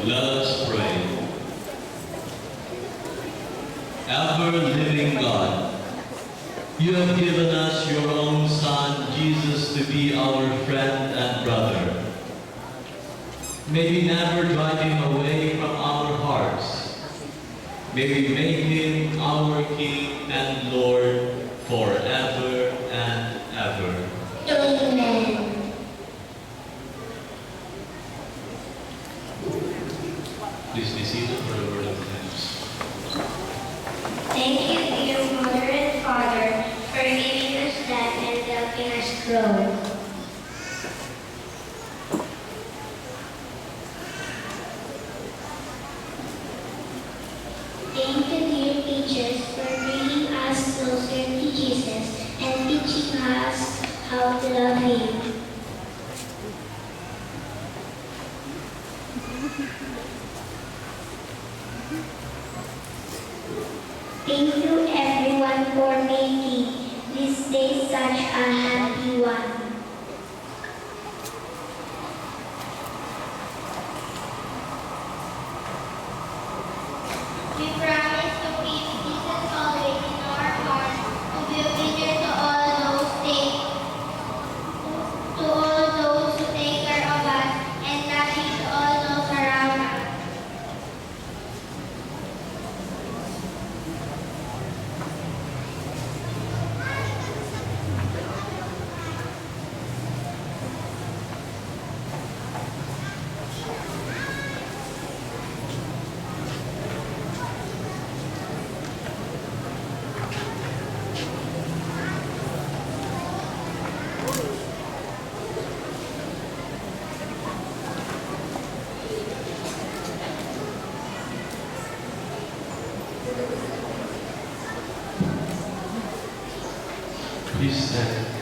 Let us pray. Ever-living God, you have given us your own Son, Jesus, to be our friend and brother. May we never drive him away from our hearts. May we make him our King and Lord forever and ever. Amen. Please be seated for the word of thanks. Thank you, dear Mother and Father, for giving us life and helping us grow. Thank you, dear teachers, for bringing us closer to Jesus and teaching us how to love Him. Thank you, everyone, for making this day such a happy one. We promise to keep Jesus always in our hearts, to be obedient to all those who take care of us, and loving to all those around us. Please stand.